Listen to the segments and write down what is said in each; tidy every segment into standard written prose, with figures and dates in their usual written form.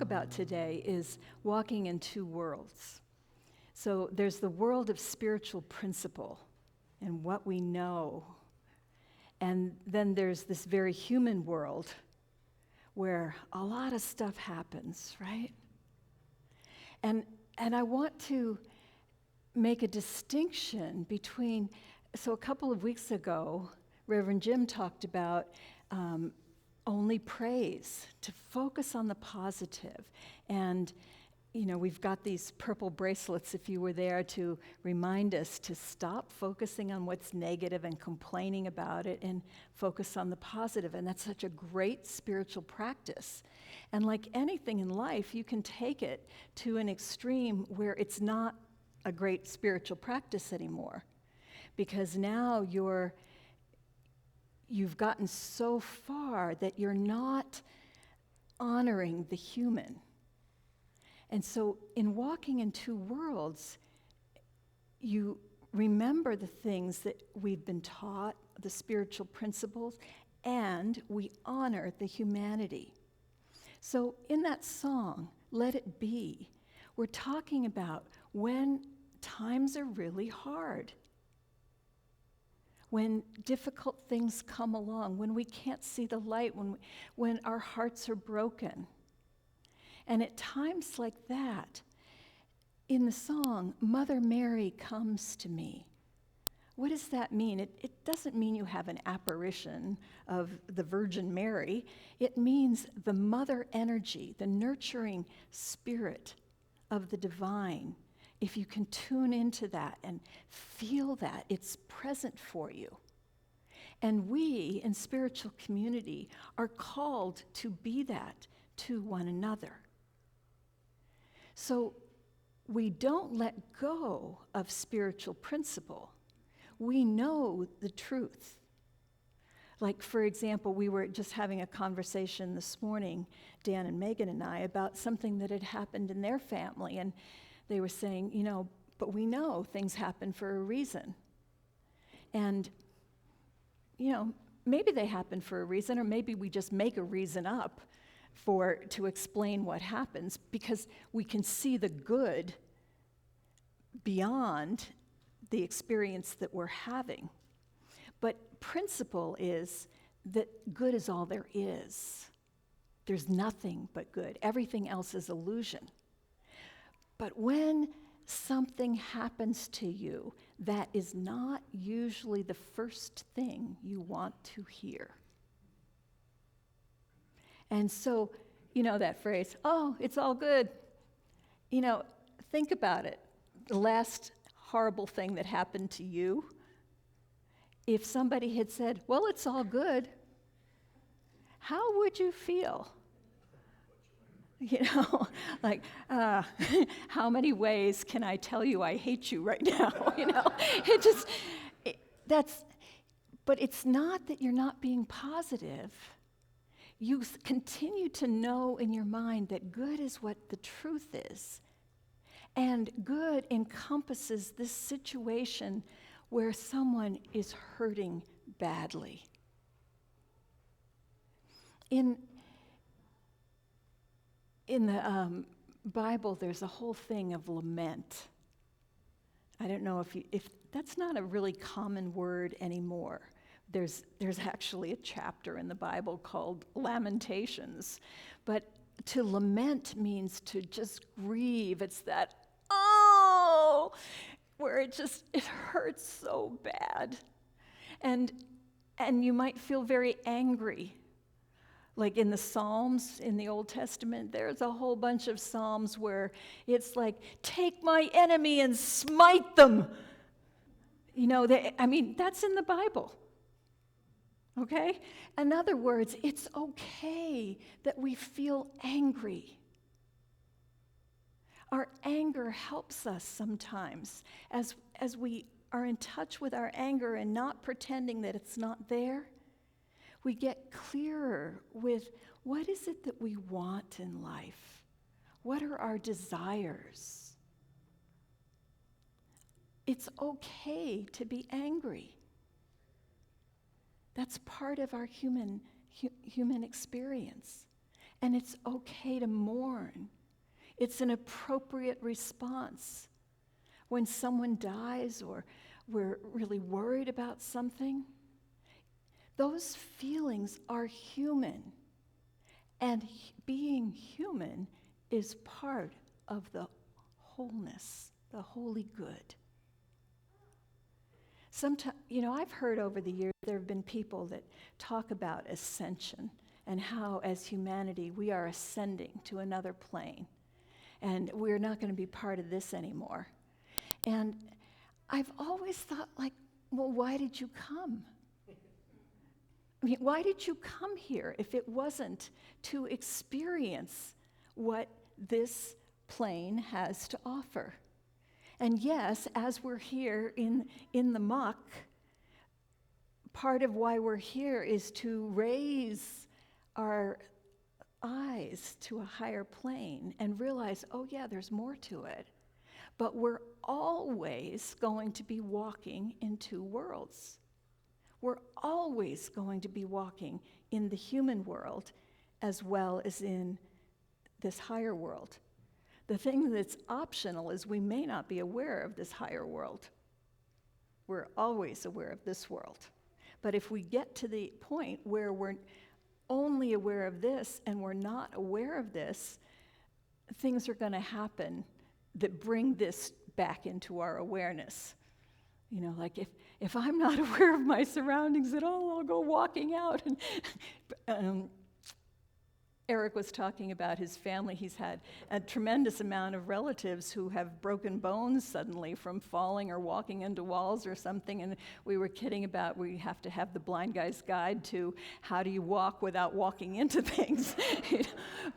about today is walking in two worlds. So there's the world of spiritual principle and what we know. And then there's this very human world where a lot of stuff happens, right? And I want to make a distinction between, so a couple of weeks ago, Reverend Jim talked about only praise, to focus on the positive. And, you know, we've got these purple bracelets, if you were there, to remind us to stop focusing on what's negative and complaining about it and focus on the positive. And that's such a great spiritual practice. And like anything in life, you can take it to an extreme where it's not a great spiritual practice anymore. Because now you've gotten so far that you're not honoring the human. And so in walking in two worlds, you remember the things that we've been taught, the spiritual principles, and we honor the humanity. So in that song, Let It Be, we're talking about when times are really hard, when difficult things come along, when we can't see the light, when our hearts are broken. And at times like that, in the song, Mother Mary comes to me. What does that mean? It doesn't mean you have an apparition of the Virgin Mary. It means the mother energy, the nurturing spirit of the divine. If you can tune into that and feel that, it's present for you. And we in spiritual community are called to be that to one another. So we don't let go of spiritual principle. We know the truth. Like, for example, we were just having a conversation this morning, Dan and Megan and I, about something that had happened in their family. And they were saying, you know, but we know things happen for a reason. And, you know, maybe they happen for a reason, or maybe we just make a reason up to explain what happens, because we can see the good beyond the experience that we're having. But principle is that good is all there is. There's nothing but good. Everything else is illusion. But when something happens to you, that is not usually the first thing you want to hear. And so, you know that phrase, oh, it's all good. You know, think about it. The last horrible thing that happened to you, if somebody had said, well, it's all good, how would you feel? You know, like, how many ways can I tell you I hate you right now? You know, but it's not that you're not being positive. You continue to know in your mind that good is what the truth is. And good encompasses this situation where someone is hurting badly. In the Bible, there's a whole thing of lament. I don't know if that's not a really common word anymore. There's actually a chapter in the Bible called Lamentations. But to lament means to just grieve. It's that, oh, where it hurts so bad. And you might feel very angry. Like in the Psalms, in the Old Testament, there's a whole bunch of Psalms where it's like, take my enemy and smite them. You know, that's in the Bible. Okay? In other words, it's okay that we feel angry. Our anger helps us sometimes as we are in touch with our anger and not pretending that it's not there. We get clearer with what is it that we want in life? What are our desires? It's okay to be angry. That's part of our human experience. And it's okay to mourn. It's an appropriate response. When someone dies or we're really worried about something, those feelings are human. And being human is part of the wholeness, the holy good. Sometimes, I've heard over the years there have been people that talk about ascension and how, as humanity, we are ascending to another plane. And we're not going to be part of this anymore. And I've always thought, well, why did you come? I mean, why did you come here if it wasn't to experience what this plane has to offer? And yes, as we're here in the muck, part of why we're here is to raise our eyes to a higher plane and realize, oh yeah, there's more to it. But we're always going to be walking in two worlds. We're always going to be walking in the human world as well as in this higher world. The thing that's optional is we may not be aware of this higher world. We're always aware of this world. But if we get to the point where we're only aware of this and we're not aware of this, things are going to happen that bring this back into our awareness. Like if I'm not aware of my surroundings at all, I'll go walking out. And Eric was talking about his family. He's had a tremendous amount of relatives who have broken bones suddenly from falling or walking into walls or something. And we were kidding about we have to have the blind guy's guide to how do you walk without walking into things.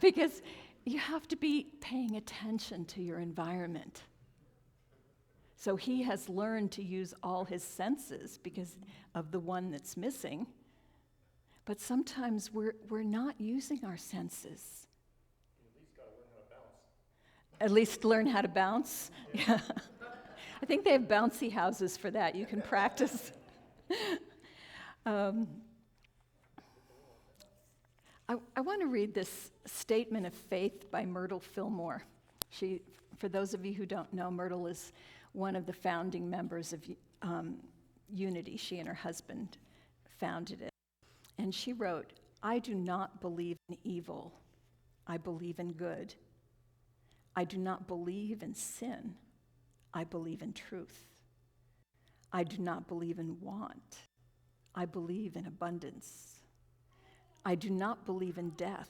Because you have to be paying attention to your environment. So he has learned to use all his senses because of the one that's missing. But sometimes we're not using our senses. At least learn how to bounce. Yeah. I think they have bouncy houses for that. You can practice. I want to read this statement of faith by Myrtle Fillmore. For those of you who don't know, Myrtle is one of the founding members of Unity. She and her husband founded it. And she wrote, "I do not believe in evil. I believe in good. I do not believe in sin. I believe in truth. I do not believe in want. I believe in abundance. I do not believe in death.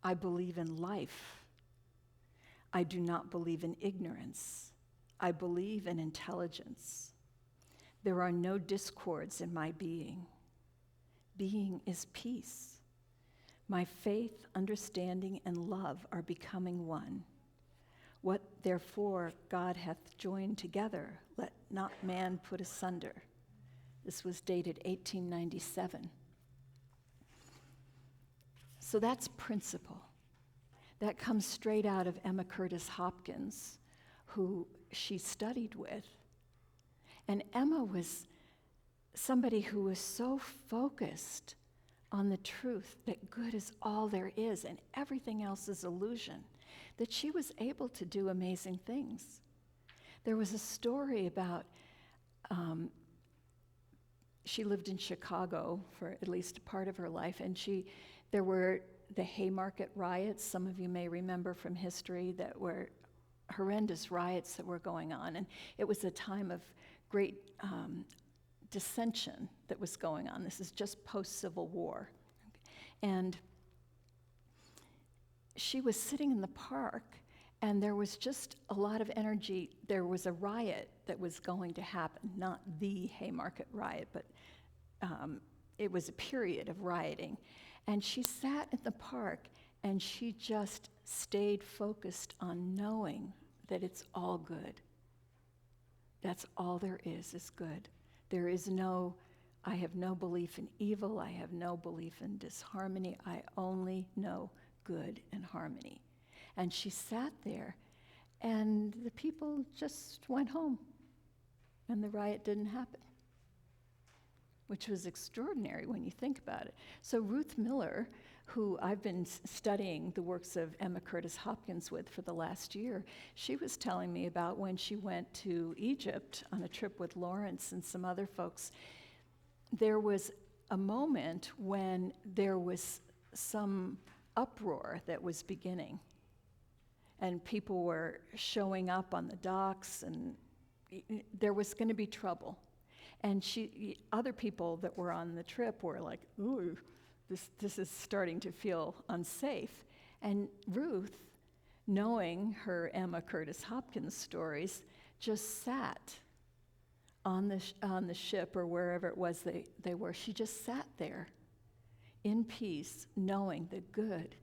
I believe in life. I do not believe in ignorance. I believe in intelligence. There are no discords in my being. Being is peace. My faith, understanding, and love are becoming one. What, therefore, God hath joined together, let not man put asunder." This was dated 1897. So that's principle. That comes straight out of Emma Curtis Hopkins, who she studied with. And Emma was somebody who was so focused on the truth that good is all there is and everything else is illusion, that she was able to do amazing things. There was a story about, she lived in Chicago for at least a part of her life, and there were the Haymarket riots, some of you may remember from history, that were horrendous riots that were going on, and it was a time of great dissension that was going on. This is just post-Civil War. And she was sitting in the park, and there was just a lot of energy. There was a riot that was going to happen, not the Haymarket riot, but it was a period of rioting. And she sat in the park, and she just stayed focused on knowing that it's all good. That's all there is good. There is I have no belief in evil. I have no belief in disharmony. I only know good and harmony. And she sat there, and the people just went home, and the riot didn't happen, which was extraordinary when you think about it. So Ruth Miller who I've been studying the works of Emma Curtis Hopkins with for the last year, she was telling me about when she went to Egypt on a trip with Lawrence and some other folks. There was a moment when there was some uproar that was beginning, and people were showing up on the docks, and there was going to be trouble. And other people that were on the trip were like, ooh, this is starting to feel unsafe. And Ruth, knowing her Emma Curtis Hopkins stories, just sat on the ship or wherever it was they were. She just sat there in peace, knowing that good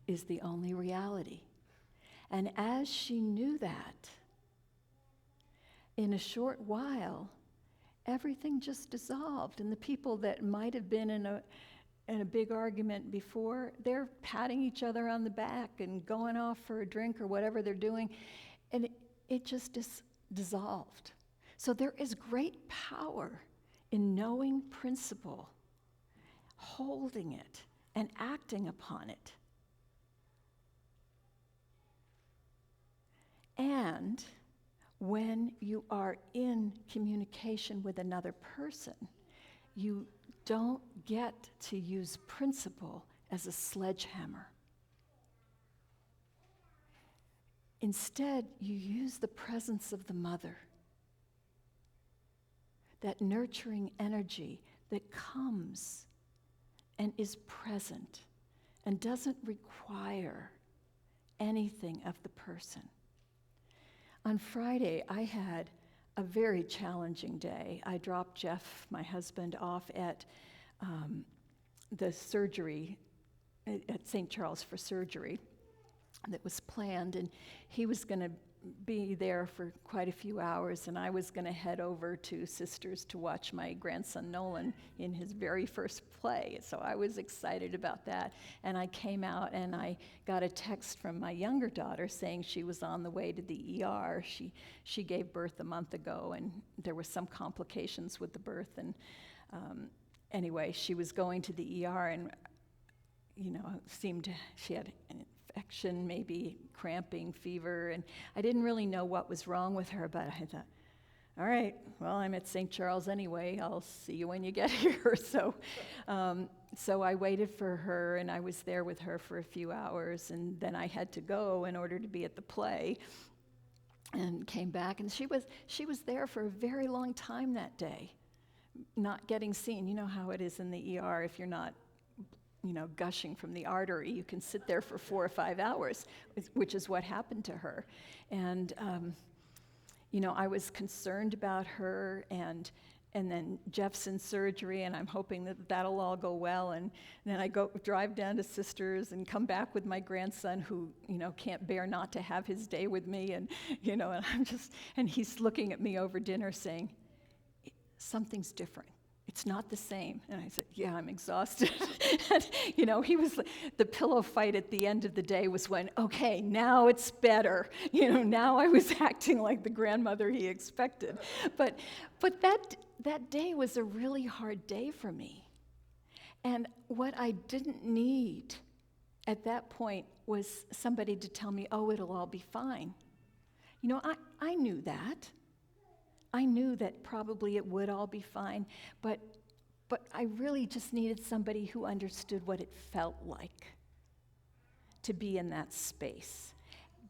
is the only reality. And as she knew that, in a short while, everything just dissolved. And the people that might have been in a big argument before, they're patting each other on the back and going off for a drink or whatever they're doing. And it just dissolved. So there is great power in knowing principle, holding it, and acting upon it. And when you are in communication with another person, you don't get to use principle as a sledgehammer. Instead, you use the presence of the mother, that nurturing energy that comes and is present and doesn't require anything of the person. On Friday, I had a very challenging day. I dropped Jeff, my husband, off at the surgery at St. Charles for surgery that was planned, and he was going to be there for quite a few hours, and I was going to head over to Sisters to watch my grandson Nolan in his very first play. So I was excited about that, and I came out and I got a text from my younger daughter saying she was on the way to the ER. She gave birth a month ago, and there were some complications with the birth, and anyway, she was going to the ER, and she had an infection, maybe cramping, fever, and I didn't really know what was wrong with her, but I thought, all right, well, I'm at St. Charles anyway, I'll see you when you get here. So I waited for her, and I was there with her for a few hours, and then I had to go in order to be at the play, and came back, and she was there for a very long time that day, not getting seen. You know how it is in the ER, if you're not gushing from the artery, you can sit there for 4 or 5 hours, which is what happened to her. And, I was concerned about her, and then Jeff's in surgery, and I'm hoping that that'll all go well. And then I drive down to Sisters and come back with my grandson who, can't bear not to have his day with me. And, and he's looking at me over dinner saying, something's different. It's not the same. And I said, yeah, I'm exhausted. And, the pillow fight at the end of the day was when, okay, now it's better. Now I was acting like the grandmother he expected. But that day was a really hard day for me. And what I didn't need at that point was somebody to tell me, oh, it'll all be fine. I knew that. I knew that probably it would all be fine, but I really just needed somebody who understood what it felt like to be in that space.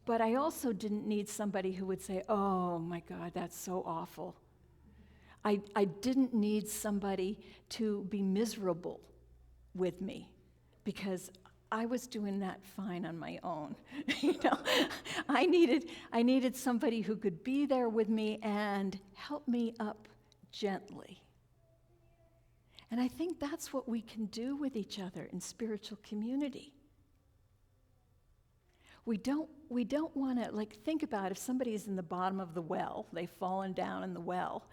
But I also didn't need somebody who would say, oh my God, that's so awful. I didn't need somebody to be miserable with me, because I was doing that fine on my own. I needed somebody who could be there with me and help me up gently. And I think that's what we can do with each other in spiritual community. We don't want to, think about if somebody is in the bottom of the well, they've fallen down in the well,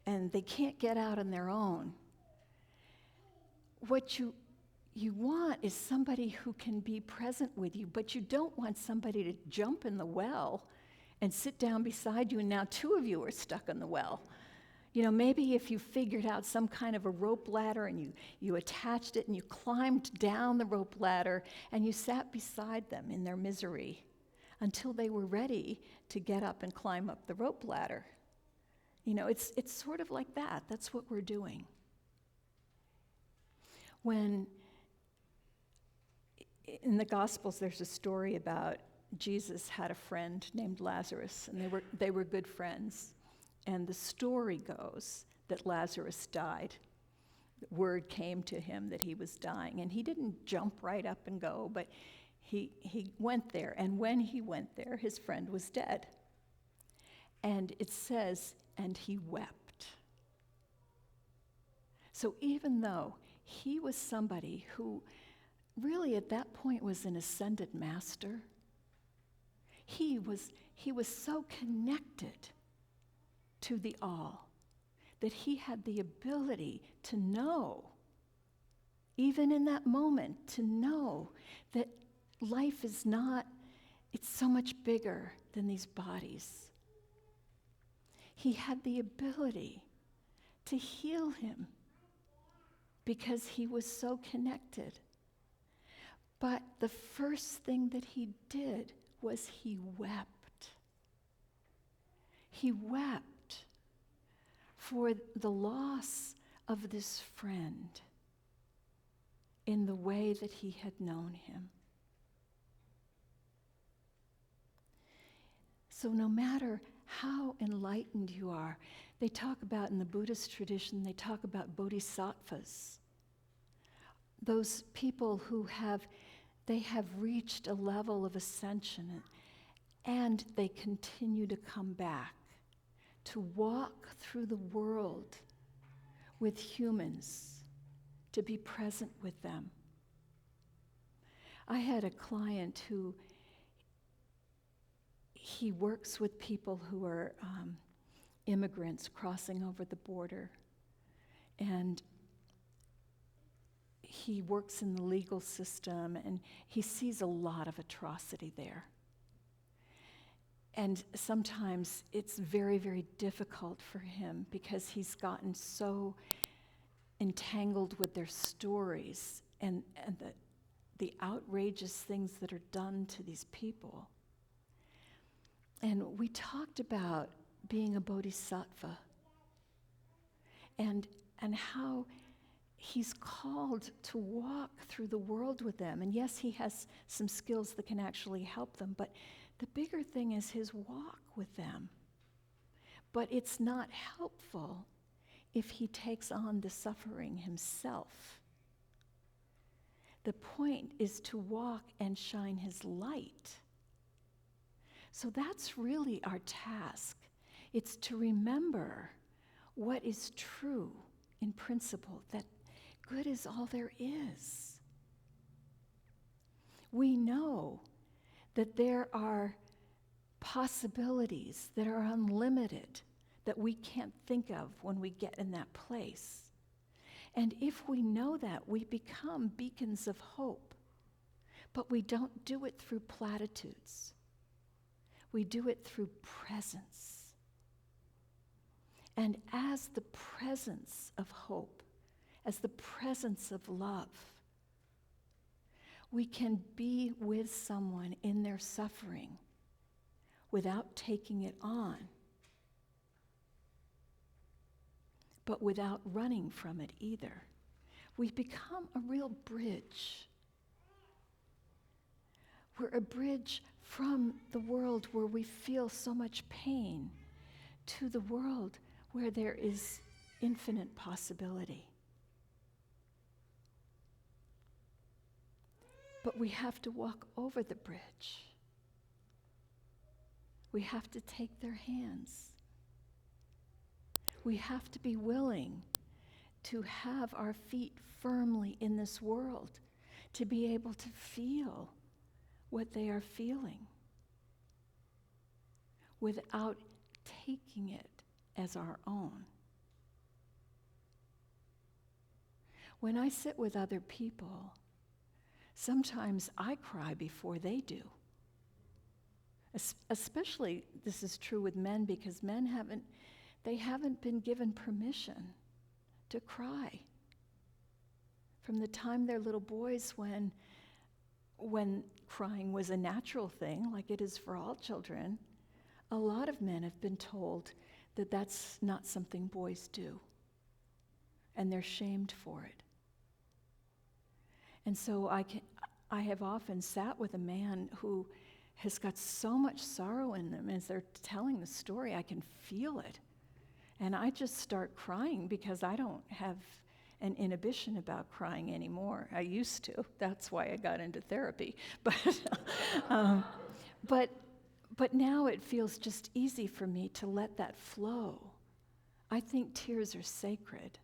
and they can't get out on their own. What you want is somebody who can be present with you, but you don't want somebody to jump in the well and sit down beside you, and now 2 of you are stuck in the well. You know, maybe if you figured out some kind of a rope ladder and you attached it and you climbed down the rope ladder and you sat beside them in their misery until they were ready to get up and climb up the rope ladder. You know, it's sort of like that. That's what we're doing. When in the Gospels there's a story about Jesus had a friend named Lazarus, and they were good friends. And the story goes that Lazarus died. Word came to him that he was dying, and he didn't jump right up and go, but he went there. And when he went there, his friend was dead. And it says, and he wept. So even though he was somebody who really at that point was an ascended master, he was so connected to the all that he had the ability to know, even in that moment, to know that life is not, it's so much bigger than these bodies. He had the ability to heal him because he was so connected. But the first thing that he did was he wept. He wept for the loss of this friend in the way that he had known him. So no matter how enlightened you are, they talk about in the Buddhist tradition, they talk about bodhisattvas. Those people who have reached a level of ascension and they continue to come back to walk through the world with humans, to be present with them. I had a client who he works with people who are immigrants crossing over the border, and he works in the legal system, and he sees a lot of atrocity there. And sometimes it's very, very difficult for him because he's gotten so entangled with their stories and the outrageous things that are done to these people. And we talked about being a bodhisattva and how he's called to walk through the world with them. And yes, he has some skills that can actually help them, but the bigger thing is his walk with them. But it's not helpful if he takes on the suffering himself. The point is to walk and shine his light. So that's really our task. It's to remember what is true in principle, that good is all there is. We know that there are possibilities that are unlimited that we can't think of when we get in that place. And if we know that, we become beacons of hope. But we don't do it through platitudes. We do it through presence. And as the presence of hope, as the presence of love, we can be with someone in their suffering without taking it on, but without running from it either. We become a real bridge. We're a bridge from the world where we feel so much pain to the world where there is infinite possibility. But we have to walk over the bridge. We have to take their hands. We have to be willing to have our feet firmly in this world, to be able to feel what they are feeling without taking it as our own. When I sit with other people, sometimes I cry before they do. Especially, this is true with men because men they haven't been given permission to cry. From the time they're little boys, when crying was a natural thing, like it is for all children, a lot of men have been told that that's not something boys do, and they're shamed for it. And so I have often sat with a man who has got so much sorrow in them. As they're telling the story, I can feel it. And I just start crying because I don't have an inhibition about crying anymore. I used to. That's why I got into therapy. But now it feels just easy for me to let that flow. I think tears are sacred.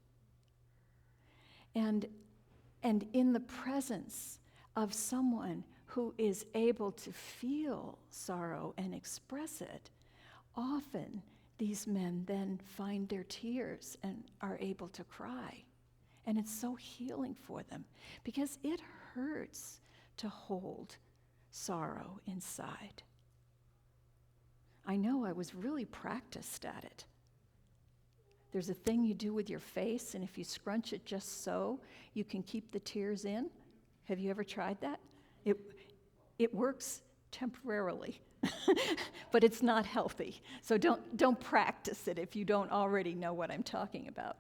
And in the presence of someone who is able to feel sorrow and express it, often these men then find their tears and are able to cry. And it's so healing for them because it hurts to hold sorrow inside. I know I was really practiced at it. There's a thing you do with your face, and if you scrunch it just so, you can keep the tears in. Have you ever tried that? It works temporarily, but it's not healthy. So don't practice it if you don't already know what I'm talking about.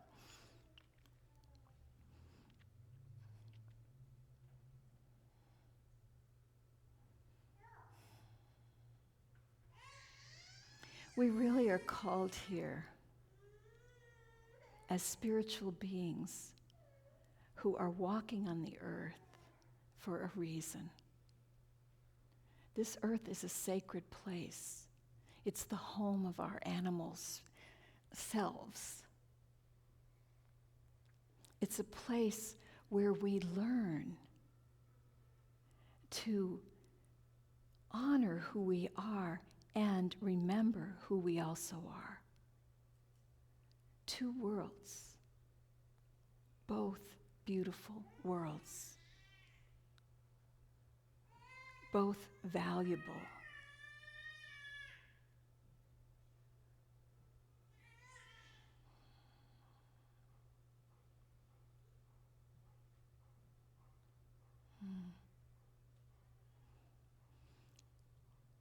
We really are called here as spiritual beings who are walking on the earth for a reason. This earth is a sacred place. It's the home of our animals' selves. It's a place where we learn to honor who we are and remember who we also are. Two worlds, both beautiful worlds, both valuable.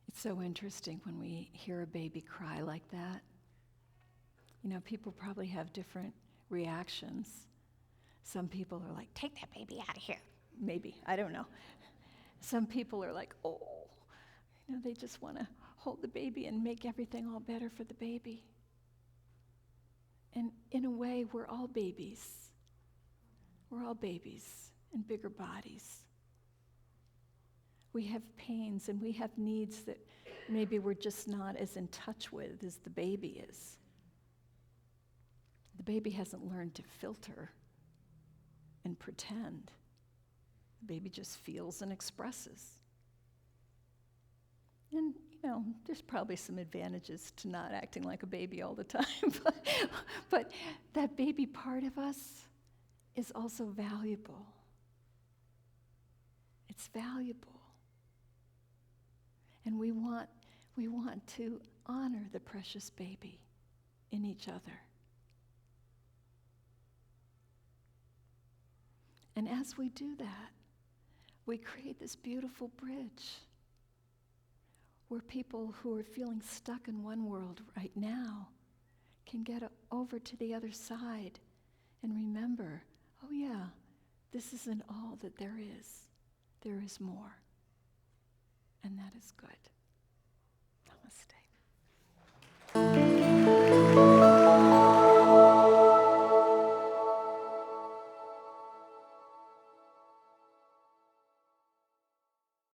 It's so interesting when we hear a baby cry like that. You know, people probably have different reactions. Some people are like, take that baby out of here. Maybe, I don't know. Some people are like, oh, you know, they just want to hold the baby and make everything all better for the baby. And in a way, we're all babies. We're all babies in bigger bodies. We have pains and we have needs that maybe we're just not as in touch with as the baby is. The baby hasn't learned to filter and pretend. The baby just feels and expresses. And, you know, there's probably some advantages to not acting like a baby all the time, but that baby part of us is also valuable. It's valuable. And we want to honor the precious baby in each other. And as we do that, we create this beautiful bridge where people who are feeling stuck in one world right now can get over to the other side and remember, oh yeah, this isn't all that there is. There is more. And that is good.